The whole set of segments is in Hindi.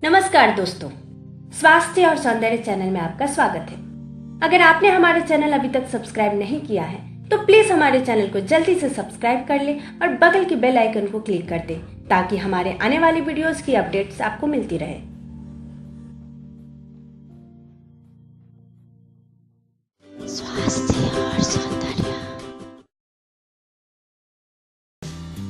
नमस्कार दोस्तों, स्वास्थ्य और सौंदर्य चैनल में आपका स्वागत है। अगर आपने हमारे चैनल अभी तक सब्सक्राइब नहीं किया है तो प्लीज हमारे चैनल को जल्दी से सब्सक्राइब कर ले और बगल के बेल आइकन को क्लिक कर दे ताकि हमारे आने वाली वीडियोस की अपडेट्स आपको मिलती रहे।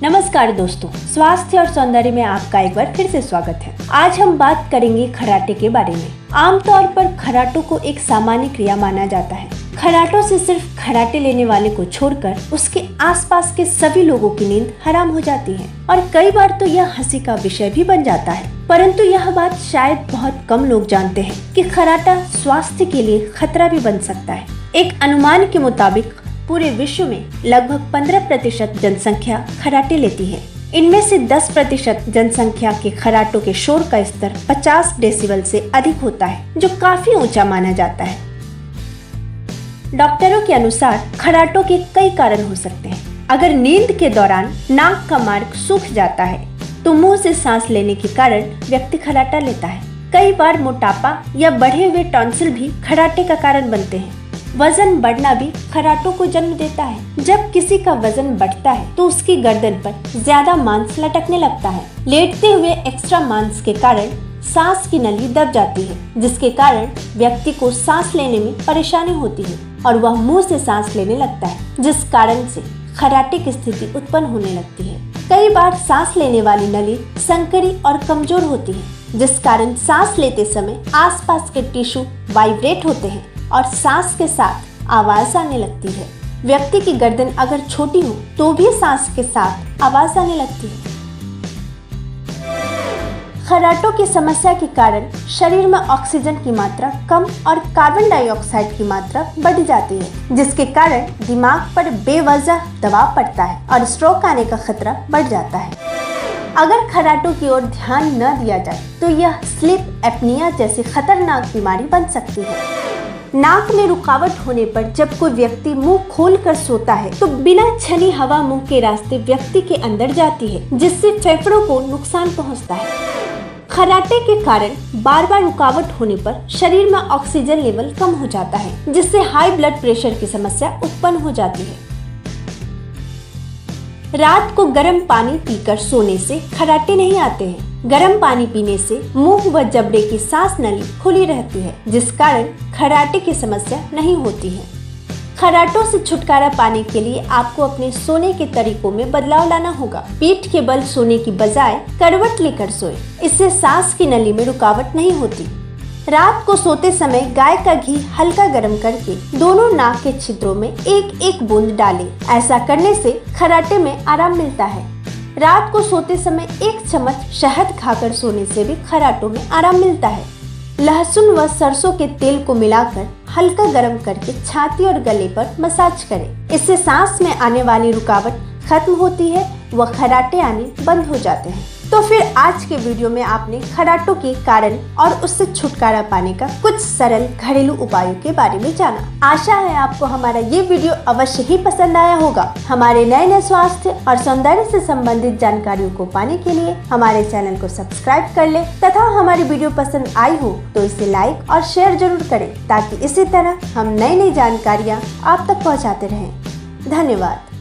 नमस्कार दोस्तों, स्वास्थ्य और सौंदर्य में आपका एक बार फिर से स्वागत है। आज हम बात करेंगे खर्राटे के बारे में। आमतौर पर खर्राटों को एक सामान्य क्रिया माना जाता है। खर्राटों से सिर्फ खर्राटे लेने वाले को छोड़कर उसके आसपास के सभी लोगों की नींद हराम हो जाती है और कई बार तो यह हंसी का विषय भी बन जाता है। परंतु यह बात शायद बहुत कम लोग जानते हैं कि खर्राटा स्वास्थ्य के लिए खतरा भी बन सकता है। एक अनुमान के मुताबिक पूरे विश्व में लगभग 15% जनसंख्या खर्राटे लेती है। इनमें से 10% जनसंख्या के खर्राटों के शोर का स्तर 50 डेसिबल से अधिक होता है, जो काफी ऊंचा माना जाता है। डॉक्टरों के अनुसार खर्राटों के कई कारण हो सकते हैं। अगर नींद के दौरान नाक का मार्ग सूख जाता है तो मुंह से सांस लेने के कारण व्यक्ति खर्राटा लेता है। कई बार मोटापा या बढ़े हुए टॉन्सिल भी खर्राटे का कारण बनते हैं। वजन बढ़ना भी खर्राटों को जन्म देता है। जब किसी का वजन बढ़ता है तो उसकी गर्दन पर ज्यादा मांस लटकने लगता है। लेटते हुए एक्स्ट्रा मांस के कारण सांस की नली दब जाती है, जिसके कारण व्यक्ति को सांस लेने में परेशानी होती है और वह मुंह से सांस लेने लगता है, जिस कारण से खर्राटे की स्थिति उत्पन्न होने लगती है। कई बार सांस लेने वाली नली संकरी और कमजोर होती है, जिस कारण सांस लेते समय आसपास के टिश्यू वाइब्रेट होते हैं और सांस के साथ आवाज आने लगती है। व्यक्ति की गर्दन अगर छोटी हो तो भी सांस के साथ आवाज आने लगती है। खर्राटों की समस्या के कारण शरीर में ऑक्सीजन की मात्रा कम और कार्बन डाइऑक्साइड की मात्रा बढ़ जाती है, जिसके कारण दिमाग पर बेवजह दबाव पड़ता है और स्ट्रोक आने का खतरा बढ़ जाता है। अगर खर्राटों की ओर ध्यान न दिया जाए तो यह स्लीप एपनिया जैसी खतरनाक बीमारी बन सकती है। नाक में रुकावट होने पर जब कोई व्यक्ति मुंह खोलकर सोता है तो बिना छनी हवा मुंह के रास्ते व्यक्ति के अंदर जाती है, जिससे फेफड़ों को नुकसान पहुंचता है। खर्राटे के कारण बार बार रुकावट होने पर शरीर में ऑक्सीजन लेवल कम हो जाता है, जिससे हाई ब्लड प्रेशर की समस्या उत्पन्न हो जाती है। रात को गर्म पानी पीकर सोने से खर्राटे नहीं आते हैं। गर्म पानी पीने से मुंह व जबड़े की सांस नली खुली रहती है, जिस कारण खर्राटे की समस्या नहीं होती है। खर्राटों से छुटकारा पाने के लिए आपको अपने सोने के तरीकों में बदलाव लाना होगा। पीठ के बल सोने की बजाय करवट लेकर सोएं। इससे सांस की नली में रुकावट नहीं होती। रात को सोते समय गाय का घी हल्का गर्म करके दोनों नाक के छिद्रों में एक एक बूंद डालें। ऐसा करने से खर्राटे में आराम मिलता है। रात को सोते समय 1 चम्मच शहद खाकर सोने से भी खर्राटों में आराम मिलता है। लहसुन व सरसों के तेल को मिलाकर हल्का गर्म करके छाती और गले पर मसाज करें। इससे सांस में आने वाली रुकावट खत्म होती है व खर्राटे आने बंद हो जाते हैं। तो फिर आज के वीडियो में आपने खर्राटों के कारण और उससे छुटकारा पाने का कुछ सरल घरेलू उपायों के बारे में जाना। आशा है आपको हमारा ये वीडियो अवश्य ही पसंद आया होगा। हमारे नए नए स्वास्थ्य और सौंदर्य से संबंधित जानकारियों को पाने के लिए हमारे चैनल को सब्सक्राइब कर ले तथा हमारी वीडियो पसंद आई हो तो इसे लाइक और शेयर जरूर करें, ताकि इसी तरह हम नई नई जानकारियाँ आप तक पहुँचाते रहें। धन्यवाद।